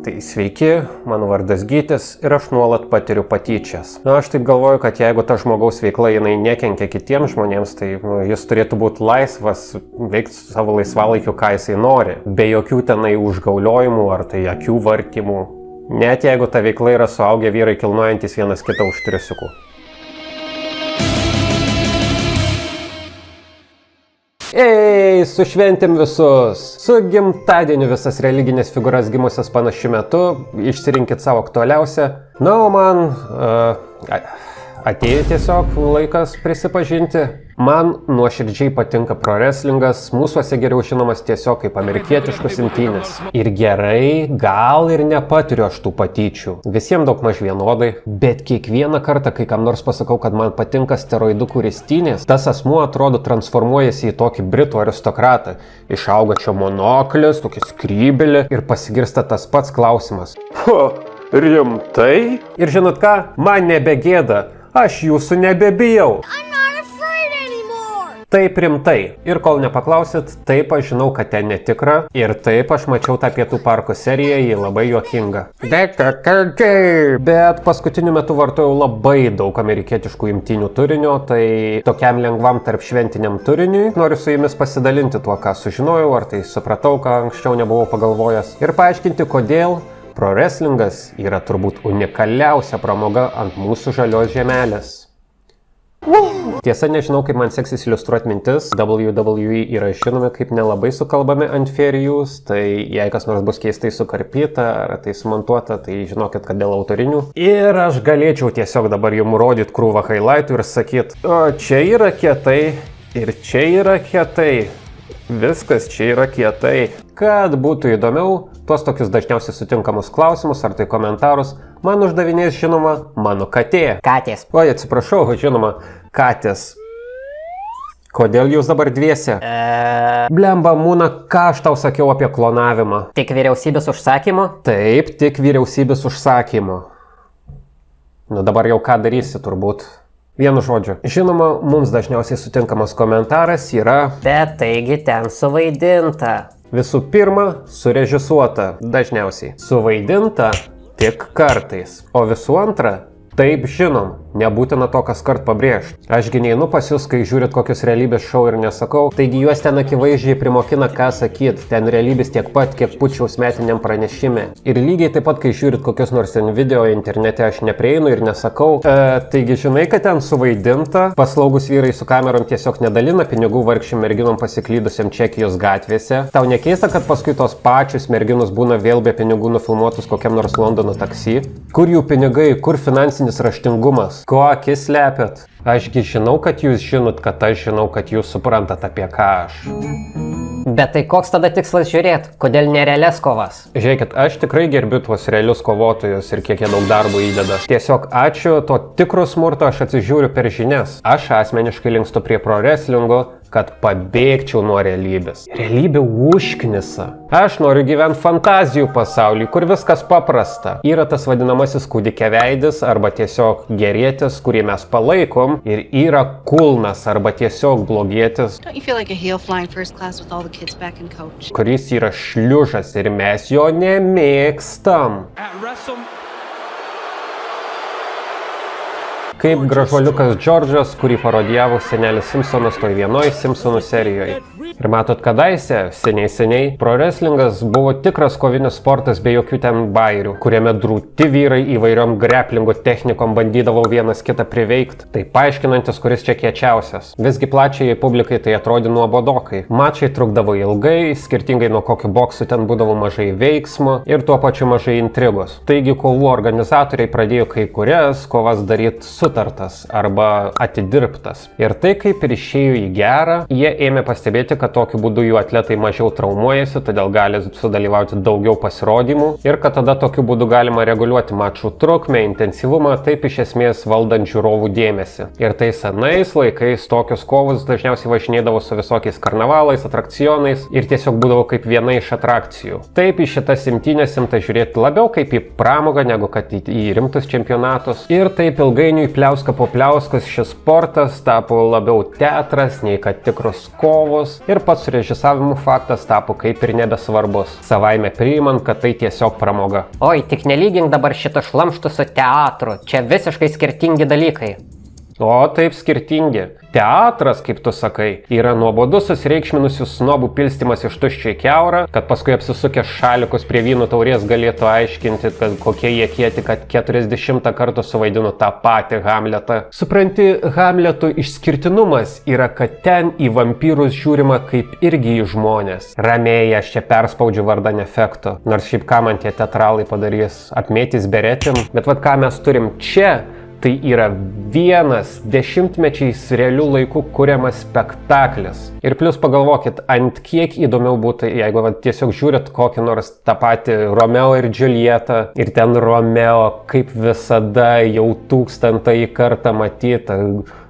Tai sveiki, mano vardas Gytis ir aš nuolat patiriu patyčias. Aš taip galvoju, kad jeigu ta žmogaus veikla jinai nekenkia kitiems žmonėms, tai jis turėtų būti laisvas veikti savo laisvalaikiu, ką jisai nori, be jokių tenai užgauliojimų ar tai akių vartymų. Net jeigu ta veikla yra suaugę vyrai kilnojantis vienas kitą už triusiukų. Ei, su šventėm visus! Su gimtadieniu visas religinės figūras gimusias panašiu metu, išsirinkit savo aktualiausią. Na, o man atėjo tiesiog laikas prisipažinti. Man nuoširdžiai patinka pro wrestlingas, mūsuose geriau žinomas tiesiog kaip amerikietiškos imtynės. Ir gerai, gal ir nepatiriu aš tų patyčių. Visiems daugmaž vienodai, bet kiekvieną kartą, kai kam nors pasakau, kad man patinka steroidukų ristynės, tas asmuo atrodo transformuojasi į tokį britų aristokratą. Išauga čia monoklis, tokį skrybelį ir pasigirsta tas pats klausimas. Rimtai? Ir žinot ką, man nebegėda, aš jūsų nebebijau. Taip rimtai. Ir kol nepaklausit, taip aš žinau, kad ten netikra. Ir taip aš mačiau tą Pietų parko seriją, ji labai juokinga. Bet paskutiniu metu vartojau labai daug amerikietiškų imtynių turinio, tai tokiam lengvam tarp šventiniam turiniui noriu su jumis pasidalinti tuo, ką sužinojau, ar tai supratau, ką anksčiau nebuvau pagalvojęs. Ir paaiškinti, kodėl pro wrestlingas yra turbūt unikaliausia pramoga ant mūsų žalios žemelės. Tiesa, nežinau, kaip man seksis iliustruoti mintis. WWE yra žinomi kaip nelabai sukalbami ant fair use, tai jei kas nors bus keistai sukarpyta ar tai sumontuota, tai žinokit, kad dėl autorinių. Ir aš galėčiau tiesiog dabar jums rodyti krūvą highlightų ir sakyti, o čia yra kietai ir čia yra kietai. Viskas čia yra kietai. Kad būtų įdomiau, tuos tokius dažniausiai sutinkamus klausimus ar tai komentarus man uždavinės, žinoma, mano katė. Katės. Oi, atsiprašau, žinoma, katės. Kodėl jūs dabar dviese? Blemba, Mūna, ką aš tau sakiau apie klonavimą? Tik vyriausybės užsakymu? Taip, tik vyriausybės užsakymu. Nu dabar jau ką darysi turbūt. Vienu žodžiu. Žinoma, mums dažniausiai sutinkamas komentaras yra... Bet taigi ten suvaidinta. Visų pirma, surežisuota. Dažniausiai. Suvaidinta tik kartais. O visų antra, taip žinom. Nebūtina to kaskart pabrėžti. Ašgi neinu pas jūs, kai žiūrit kokius realybės šou ir nesakau. Taigi juos ten akivaizdžiai primokina ką sakyt. Ten realybės tiek pat, kiek pučiaus metiniam pranešime. Ir lygiai taip pat, kai žiūrit kokius nors ten video internete, aš neprieinu ir nesakau. Taigi žinai, kad ten suvaidinta. Paslaugus vyrai su kamerom tiesiog nedalina pinigų vargšim merginom pasiklydusiam Čekijos gatvėse. Tau nekeista, kad paskui tos pačios merginos būna vėl be pinigų nufilmuotus kokiam nors Londono taksi? Kur jų pinigai, kur finansinis raštingumas? Ko akis slepiat? Ašgi žinau, kad jūs žinot, kad aš žinau, kad jūs suprantat apie ką aš. Bet tai koks tada tikslas žiūrėt? Kodėl nerealias kovas? Žiūrėkit, aš tikrai gerbiu tuos realius kovotojus ir kiek jie daug darbo įdeda. Tiesiog ačiū, to tikro smurto aš atsižiūriu per žinias. Aš asmeniškai linkstu prie pro wrestlingo, kad pabėgčiau nuo realybės. Realybė užknisa. Aš noriu gyventi fantazijų pasaulį, kur viskas paprasta. Yra tas vadinamasis kūdikiaveidis arba tiesiog gerietis, kurį mes palaikom, ir yra kulnas arba tiesiog blogietis, kuris yra šliužas ir mes jo nemėgstam. Kaip gražuoliukas Džordžas, kurį parodijavo senelis Simpsonas toj vienoj Simpsonų serijoje. Ir matot, kadaise, seniai, pro wrestlingas buvo tikras kovinis sportas be jokių ten bairių, kuriame drūti vyrai įvairiom greplingo technikom bandydavo vienas kitą priveikti. Tai paaiškinantis, kuris čia kiečiausias. Visgi plačiai publikai tai atrodė nuobodokai. Mačai trukdavo ilgai, skirtingai nuo kokių boksų ten būdavo mažai veiksmo ir tuo pačiu mažai intrigos. Taigi kovų organizatoriai pradėjo kai kurias kovas daryti sutartas arba atidirbtas. Ir tai kaip ir išėjo į gerą, jie ėmė pastebėti, kad tokiu būdu jų atletai mažiau traumuojasi, todėl gali sudalyvauti daugiau pasirodymų ir kad tada tokiu būdu galima reguliuoti mačų trukmę, intensyvumą, taip iš esmės valdant žiūrovų dėmesį. Ir tai senais laikais tokius kovus dažniausiai važinėdavo su visokiais karnavalais, atrakcionais ir tiesiog būdavo kaip viena iš atrakcijų. Taip į šitas imtynes imta žiūrėti labiau kaip į pramogą, negu kad į rimtus čempionatus. Ir taip ilgainiui pliauska po pliauskos šis sportas tapo labiau teatras nei kad tikros kovos ir pats režisavimo faktas tapo kaip ir nebesvarbus, savaime priimant, kad tai tiesiog pramoga. Oi, tik nelygink dabar šito šlamštų su teatru, čia visiškai skirtingi dalykai. O taip skirtingi. Teatras, kaip tu sakai, yra nuobodus susireikšminusių snobų pilstymas iš tuščio į kiaurą, kad paskui apsisukę šalikus prie vynų taurės galėtų aiškinti, kad kokie jie kieti, kad 40 kartų suvaidino tą patį Hamletą. Supranti, Hamleto išskirtinumas yra, kad ten į vampyrus žiūrima kaip irgi į žmonės. Ramiai aš čia perspaudžiu vardan efekto, nors šiaip ką man tie teatralai padarys, apmėtys beretim, bet vad ką mes turim čia, tai yra vienas dešimtmečiais realių laikų kuriamas spektaklis. Ir plus pagalvokit, ant kiek įdomiau būtų, jeigu tiesiog žiūrit kokį nors tą patį Romeo ir Džiuljetą, ir ten Romeo, kaip visada, jau 1000-ąjį kartą matyta,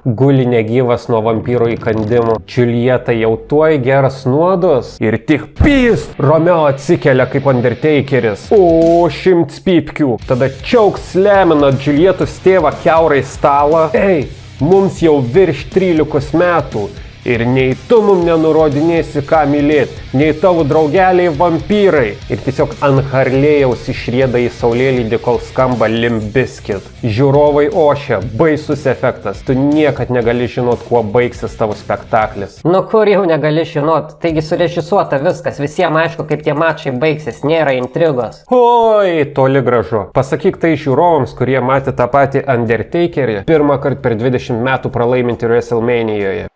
guli negyvas nuo vampyro įkandimų. Džiuljeta jau tuoj geras nuodus ir tik pyst! Romeo atsikelia kaip Undertakeris. O, 100 pypkių. Tada čiauks lemina Džiuljetos tėvą kiaurai stalą. Ei, mums jau virš 13 metų. Ir nei tu mum nenurodinėsi, ką mylėt, nei tavo draugeliai vampyrai. Ir tiesiog ant Harlėjaus išrieda į saulėlydį, kol skamba Limp Bizkit. Žiūrovai ošia, baisus efektas. Tu niekad negali žinot, kuo baigsis tavo spektaklis. Nu kur jau negali žinot, taigi surežisuota viskas, visiems aišku, kaip tie mačai baigsis, nėra intrigos. Oi, toli gražu. Pasakyk tai žiūrovams, kurie matė tą patį Undertakerį pirmą kartą per 20 metų pralaiminti WrestleManijoje.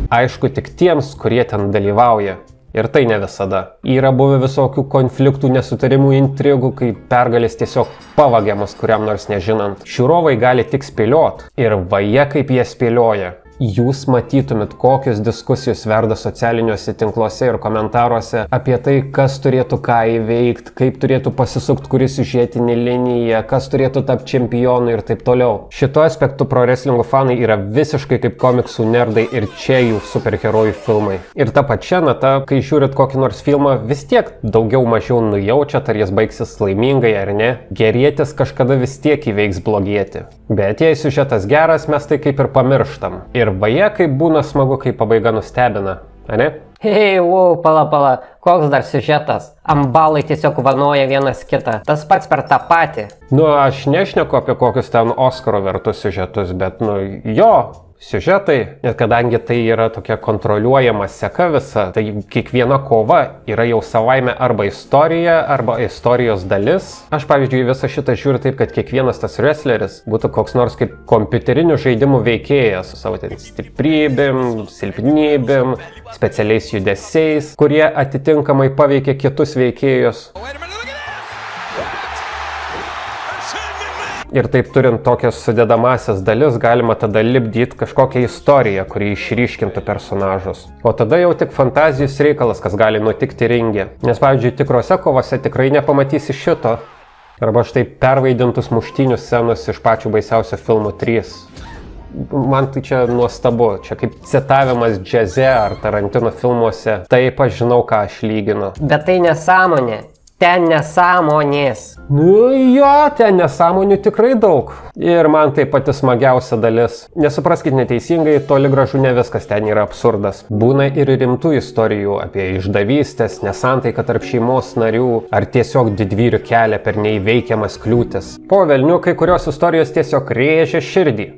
Aišku, tik tiems, kurie ten dalyvauja. Ir tai ne visada. Yra buvę visokių konfliktų, nesutarimų, intrigų, kai pergalės tiesiog pavagiamas kuriam nors nežinant. Žiūrovai gali tik spėliot. Ir vaje kaip jie spėlioja. Jūs matytumėt, kokios diskusijos verda socialiniuose tinkluose ir komentaruose apie tai, kas turėtų ką įveikti, kaip turėtų pasisukti kuri siužetinė linija, kas turėtų tapti čempionu ir taip toliau. Šituo aspektu pro wrestlingo fanai yra visiškai kaip komiksų nerdai ir čia jų superherojų filmai. Ir ta pačia nata, kai žiūrit kokį nors filmą, vis tiek daugiau mažiau nujaučiat, ar jis baigsis laimingai ar ne. Gerietis kažkada vis tiek įveiks blogietį. Bet jei siužetas geras, mes tai kaip ir pamirštam. Ir vaje, kaip būna smagu, kai pabaiga nustebina, ane? Hei, pala, koks dar siužetas? Ambalai tiesiog vanoja vienas kitą. Tas pats per tą patį. Nu, aš nešneku apie kokius ten Oskaro vertus siužetus, bet, jo, siužetai, net kadangi tai yra tokia kontroliuojama seka visa, tai kiekviena kova yra jau savaime arba istorija, arba istorijos dalis. Aš, pavyzdžiui, visą šitą žiūriu taip, kad kiekvienas tas wrestleris būtų koks nors kaip kompiuterinių žaidimų veikėjas su savo stiprybėm, silpnybėm, specialiais judesiais, kurie atitinkamai paveikia kitus veikėjus. Ir taip turint tokias sudedamasias dalis, galima tada lipdyti kažkokią istoriją, kuri išryškintų personažus. O tada jau tik fantazijos reikalas, kas gali nutikti ringe. Nes, pavyzdžiui, tikrose kovose tikrai nepamatysi šito. Arba štai pervaidintus muštynių scenus iš pačių baisiausio filmų 3. Man tai čia nuostabu, čia kaip citavimas džiaze ar Tarantino filmuose. Taip aš žinau, ką aš lyginu. Bet tai nesąmonė. Ten nesąmonės. Nu jo, ten nesąmonių tikrai daug. Ir man tai pati smagiausia dalis. Nesupraskit neteisingai, toli gražu ne viskas ten yra absurdas. Būna ir rimtų istorijų apie išdavystės, nesantaiką tarp šeimos narių ar tiesiog didvyrių kelią per neįveikiamas kliūtis. Po velnių kai kurios istorijos tiesiog rėžia širdį.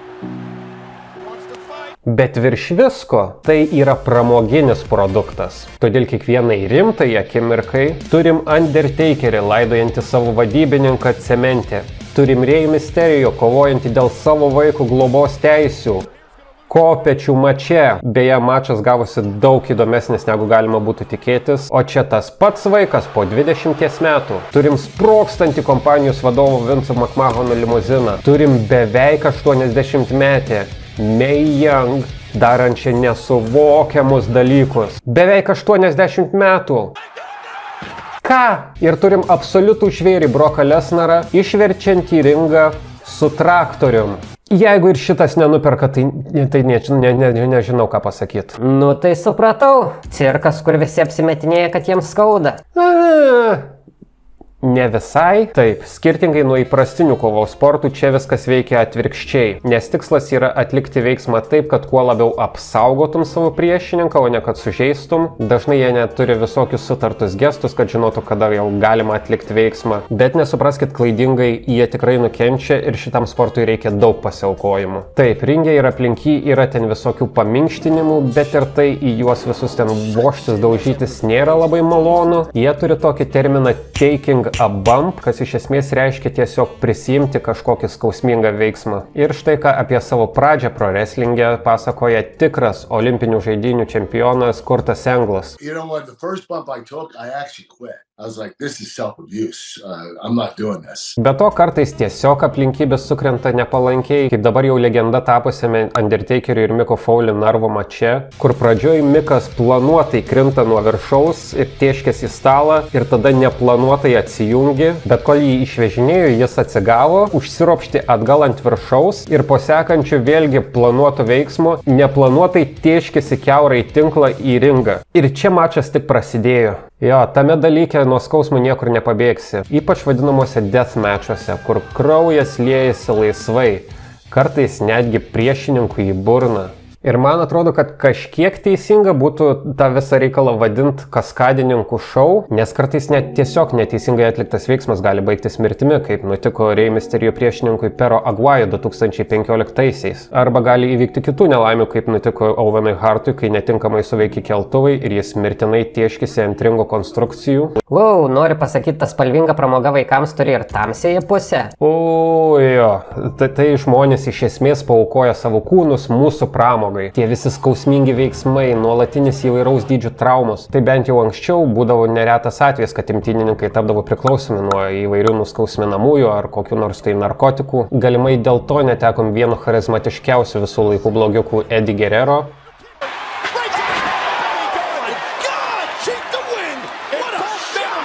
Bet virš visko tai yra pramoginis produktas. Todėl kiekvienai rimtai akimirkai turim Undertakerį laidojantį savo vadybininką cemente. Turim Rey Mysterio kovojantį dėl savo vaiko globos teisių. Kopečių mače. Beje, mačas gavosi daug įdomesnis, negu galima būtų tikėtis. O čia tas pats vaikas po 20 metų. Turim sprogstantį kompanijos vadovo Vinco McMahono limuziną. Turim beveik 80-metę Mae Young, darančią nesuvokiamus dalykus. Beveik 80 metų. Ką? Ir turim absoliutų žvėrį Broką Lesnarą, išverčiant į ringą su traktorium. Jeigu ir šitas nenuperka, tai nežinau, ką pasakyti. Nu tai supratau. Cirkas, kur visi apsimetinėja, kad jiems skauda. Ne visai. Taip, skirtingai nuo įprastinių kovos sportų, čia viskas veikia atvirkščiai, nes tikslas yra atlikti veiksmą taip, kad kuo labiau apsaugotum savo priešininką, o ne kad sužeistum. Dažnai jie neturi visokius sutartus gestus, kad žinotų, kada jau galima atlikti veiksmą. Bet nesupraskit klaidingai, jie tikrai nukenčia ir šitam sportui reikia daug pasiaukojimų. Taip, ringe ir aplink jį yra ten visokių paminkštinimų, bet ir tai į juos visus ten vožtis, daužytis nėra labai malonu. Jie turi tokį terminą taking a bump, kas iš esmės reiškia tiesiog prisimti kažkokį skausmingą veiksmą. Ir štai ką apie savo pradžią pro wrestlingę pasakoja tikras olimpinių žaidynių čempionas Kurtas Englas. You know what? The first bump I took, I actually quit. I was like, this is self-abuse. I'm not doing this. Be to, kartais tiesiog aplinkybės sukrenta nepalankiai, kaip dabar jau legenda tapusiame Undertakerio ir Miko Foley narvo mače, kur pradžioj Mikas planuotai krinta nuo viršaus ir tieškės į stalą ir tada neplanuotai atsijungi, bet kol jį išvežinėjo, jis atsigavo, užsiropšti atgal ant viršaus ir po sekančių vėlgi planuoto veiksmo neplanuotai tieškėsi kiaurai tinklą į ringą. Ir čia mačas tik prasidėjo. Jo, tame dalyke nuo skausmų niekur nepabėgsi, ypač vadinamuose deathmatchuose, kur kraujas liejasi laisvai, kartais netgi priešininkui į burną. Ir man atrodo, kad kažkiek teisinga būtų tą visą reikalą vadinti kaskadininkų šou, nes kartais net tiesiog neteisingai atliktas veiksmas gali baigtis mirtimi, kaip nutiko Rey Mysterio priešininkui Pero Aguayo 2015-aisiais. Arba gali įvykti kitų nelaimių, kaip nutiko Owenui Hartui, kai netinkamai suveikė keltuvai ir jis mirtinai tieškėsi ant ringo konstrukcijų. Wow, nori pasakyti, ta spalvinga pramoga vaikams turi ir tamsiąją pusę. O, jo, tai žmonės iš esmės paaukoja savo kūnus mūsų pramogai. Tie visi skausmingi veiksmai, nuolatinis įvairaus dydžio traumos. Tai bent jau anksčiau būdavo neretas atvejis, kad imtynininkai tapdavo priklausomi nuo įvairių nuskausminamųjų ar kokių nors tai narkotikų. Galimai dėl to netekom vieno charizmatiškiausių visų laikų blogiukų Eddie Guerrero.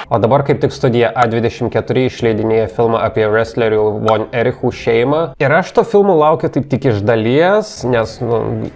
O dabar kaip tik studija A24 išleidinėja filmą apie wrestlerių Von Erichų šeimą. Ir aš to filmo laukiu taip tik iš dalies, nes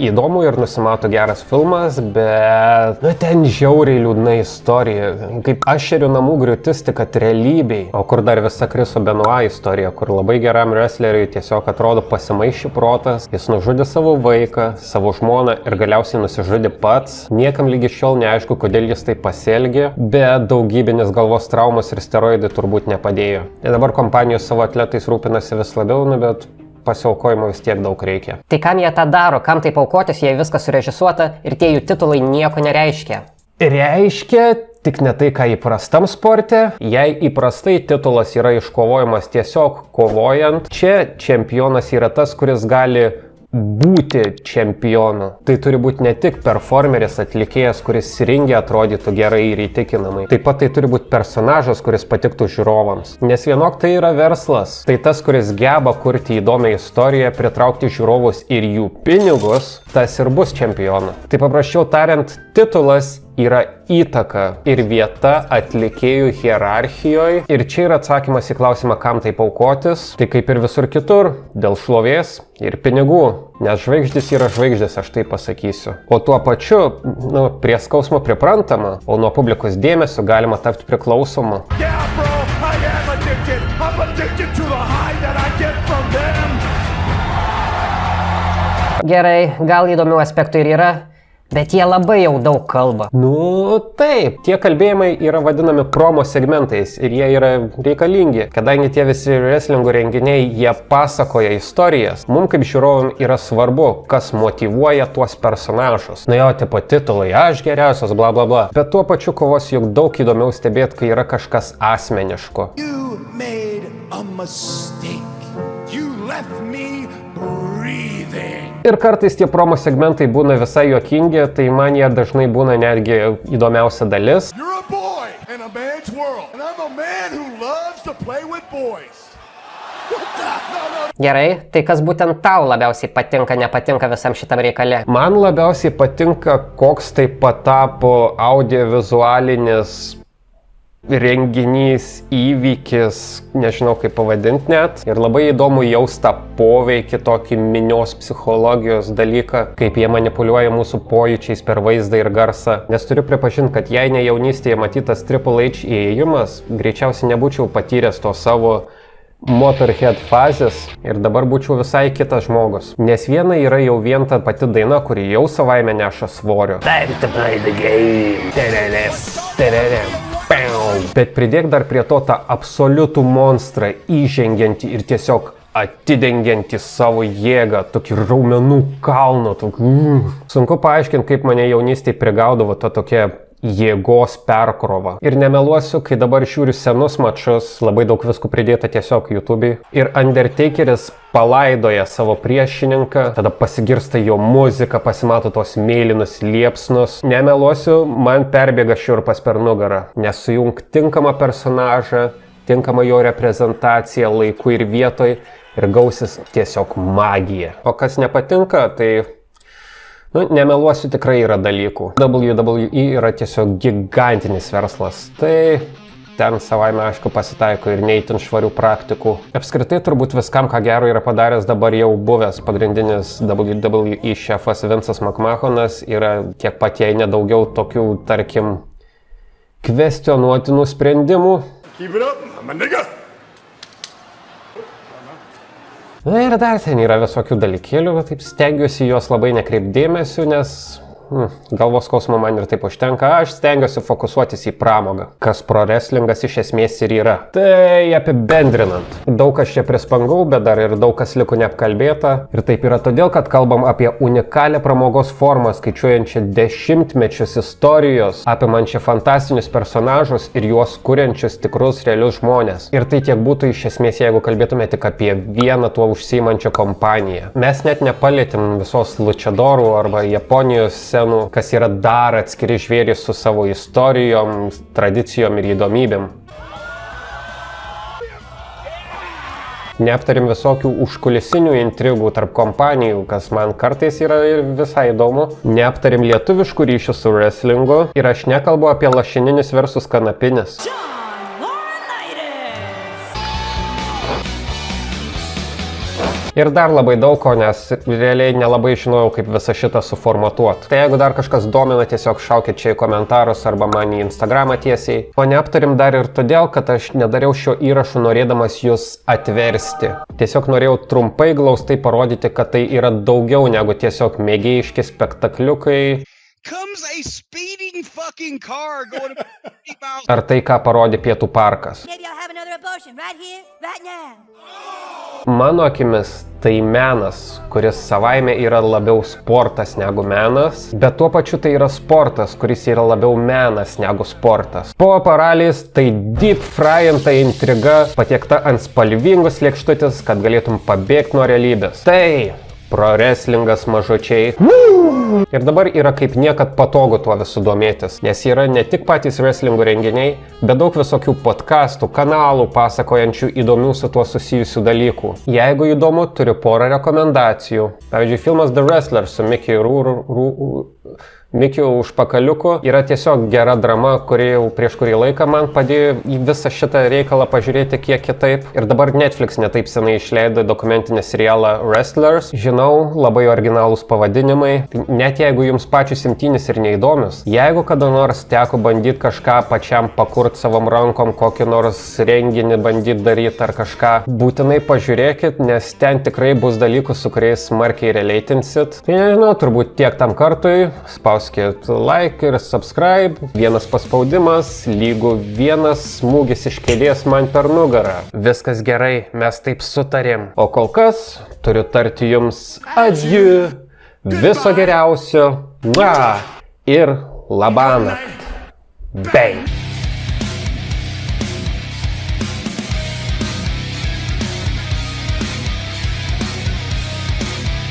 įdomu ir nusimato geras filmas, bet ten žiauriai liūdna istorija. Kaip Ašerių namų griūtis tik kad realybei. O kur dar visa Chriso Benoit istorija, kur labai geram wrestleriui tiesiog atrodo pasimaišė protas, jis nužudė savo vaiką, savo žmoną ir galiausiai nusižudė pats. Niekam lygi šiol neaišku, kodėl jis taip pasielgė, bet daugybinis galvos traumos ir steroidai turbūt nepadėjo. Ir dabar kompanijos savo atletais rūpinasi vis labiau, bet pasiaukojimo vis tiek daug reikia. Tai kam jie tą daro, kam taip aukotis, jei viskas surežisuota ir tie jų titulai nieko nereiškia? Reiškia tik ne tai, ką įprastam sporte. Jei įprastai titulas yra iškovojamas tiesiog kovojant, čia čempionas yra tas, kuris gali būti čempionu. Tai turi būti ne tik performeris, atlikėjas, kuris ringe atrodytų gerai ir įtikinamai. Taip pat tai turi būti personažas, kuris patiktų žiūrovams. Nes vienok tai yra verslas. Tai tas, kuris geba kurti įdomią istoriją, pritraukti žiūrovus ir jų pinigus, tas ir bus čempionu. Tai paprasčiau tariant, titulas yra įtaka ir vieta atlikėjų hierarchijoje. Ir čia yra atsakymas į klausimą, kam taip aukotis. Tai kaip ir visur kitur, dėl šlovės ir pinigų. Nes žvaigždės yra žvaigždės, aš tai pasakysiu. O tuo pačiu, prie skausmo priprantama, o nuo publikos dėmesio galima tapti priklausomu. Yeah, bro, I am addicted. I'm addicted to the high that I get from them. Gerai, gal įdomių aspektų ir yra, bet jie labai jau daug kalba. Taip, tie kalbėjimai yra vadinami promo segmentais ir jie yra reikalingi, kadangi tie visi wrestlingų renginiai, jie pasakoja istorijas. Mums kaip žiūrovam yra svarbu, kas motyvuoja tuos personažus. Jo, tipo titulai, aš geriausias, bla bla bla. Bet tuo pačiu kovos juk daug įdomiau stebėti, kai yra kažkas asmeniško. You made a mistake. You left me breathing. Ir kartais tie promo segmentai būna visai juokingi, tai man jie dažnai būna netgi įdomiausia dalis. You're a boy in a man's world, and I'm a man who loves to play with boys. What the? No. Gerai, tai kas būtent tau labiausiai patinka, nepatinka visam šitam reikale? Man labiausiai patinka, koks tai patapo audiovizualinis renginys, įvykis, nežinau kaip pavadinti net. Ir labai įdomu jaust tą poveikį, tokį minios psichologijos dalyką, kaip jie manipuliuoja mūsų pojūčiais per vaizdą ir garsą. Nes turiu pripažinti, kad jei ne jaunystėje matytas Triple H įėjimas, greičiausiai nebūčiau patyręs to savo Motorhead fazės ir dabar būčiau visai kitas žmogus. Nes viena yra jau vien ta pati daina, kuri jau savaime neša svorio. Time to play the game. Bet pridėk dar prie to tą absoliutų monstrą, įžengiantį ir tiesiog atidengiantį savo jėgą, tokį raumenų kalną. Sunku paaiškinti, kaip mane jaunystėje prigaudavo ta tokia jėgos perkrova. Ir nemeluosiu, kai dabar žiūriu senus mačus, labai daug visko pridėta tiesiog YouTube'ai. Ir Undertakeris palaidoja savo priešininką, tada pasigirsta jo muzika, pasimato tos mėlynus liepsnus. Nemeluosiu, man perbėga šiurpas per nugarą. Nesujung tinkamą personažą, tinkamą jo reprezentaciją laiku ir vietoj ir gausis tiesiog magija. O kas nepatinka, tai nemeluosiu, tikrai yra dalykų. WWE yra tiesiog gigantinis verslas. Tai ten savaime aišku pasitaiko ir neįtin švarių praktikų. Apskritai turbūt viskam, ką gero yra padaręs dabar jau buvęs pagrindinis WWE šefas Vince'as McMahonas, yra tiek pat jei nedaugiau tokių, tarkim, kvestionuotinų sprendimų. Keep it up, I'm a nigga. Na ir dar ten yra visokių dalykėlių, bet taip stengiuosi juos labai nekreipdėmėsiu, nes galvos skausmo man ir taip užtenka. Aš stengiuosi fokusuotis į pramogą, kas pro wrestlingas iš esmės ir yra. Tai apibendrinant, daug kas čia prispangau, bet dar ir daug kas liko neapkalbėta. Ir taip yra todėl, kad kalbam apie unikalią pramogos formą, skaičiuojančią dešimtmečius istorijos, apimančią fantastinius personažus ir juos kuriančius tikrus realius žmonės. Ir tai tiek būtų iš esmės, jeigu kalbėtume tik apie vieną tuo užsiimančią kompaniją. Mes net nepalėtėm visos luchadorų arba Japonijos kas yra dar atskiri žvėrys su savo istorijom, tradicijom ir įdomybėm. Neaptarim visokių užkulisinių intrigų tarp kompanijų, kas man kartais yra ir visai įdomu. Neaptarim lietuviškų ryšių su wrestlingu ir aš nekalbu apie lašininis versus kanapinis. Ir dar labai daug ko, nes realiai nelabai žinojau, kaip visą šitą suformatuoti. Tai jeigu dar kažkas domina, tiesiog šaukit čia į komentarus arba man į Instagramą tiesiai. O neaptarim dar ir todėl, kad aš nedariau šio įrašo norėdamas jūs atversti. Tiesiog norėjau trumpai glaustai parodyti, kad tai yra daugiau negu tiesiog mėgėjiški spektakliukai. Ar tai, ką parodė Pietų parkas. Mano akimis, tai menas, kuris savaime yra labiau sportas negu menas, bet tuo pačiu tai yra sportas, kuris yra labiau menas negu sportas. Po paralis tai deep fryinta intriga, patiekta ant spalvingus lėkštutis, kad galėtum pabėgti nuo realybės. Tai pro wrestlingas mažučiai. Ir dabar yra kaip niekad patogu tuo visu domėtis, nes yra ne tik patys wrestlingo renginiai, bet daug visokių podcastų, kanalų pasakojančių įdomių su tuo susijusių dalykų. Jeigu įdomu, turiu porą rekomendacijų. Pavyzdžiui, filmas The Wrestler su Mikiu užpakaliuku yra tiesiog gera drama, kuri jau prieš kurį laiką man padėjo į visą šitą reikalą pažiūrėti kiek kitaip. Ir dabar Netflix netaip senai išleido dokumentinį serialą Wrestlers. Žinau, labai originalūs pavadinimai, net jeigu jums pačius imtynis ir neįdomius. Jeigu kada nors teko bandyti kažką pačiam pakurt savom rankom, kokį nors renginį bandyti daryti ar kažką, būtinai pažiūrėkit, nes ten tikrai bus dalykų, su kuriais smarkiai relaitinsit. Tai nežinau, turbūt tiek tam kartui. Spauskit like ir subscribe. Vienas paspaudimas lygu vienas smūgis iš kėdės man per nugarą. Viskas gerai, mes taip sutarėm. O kol kas turiu tarti jums adieu, viso geriausio ir labanakt. Bang!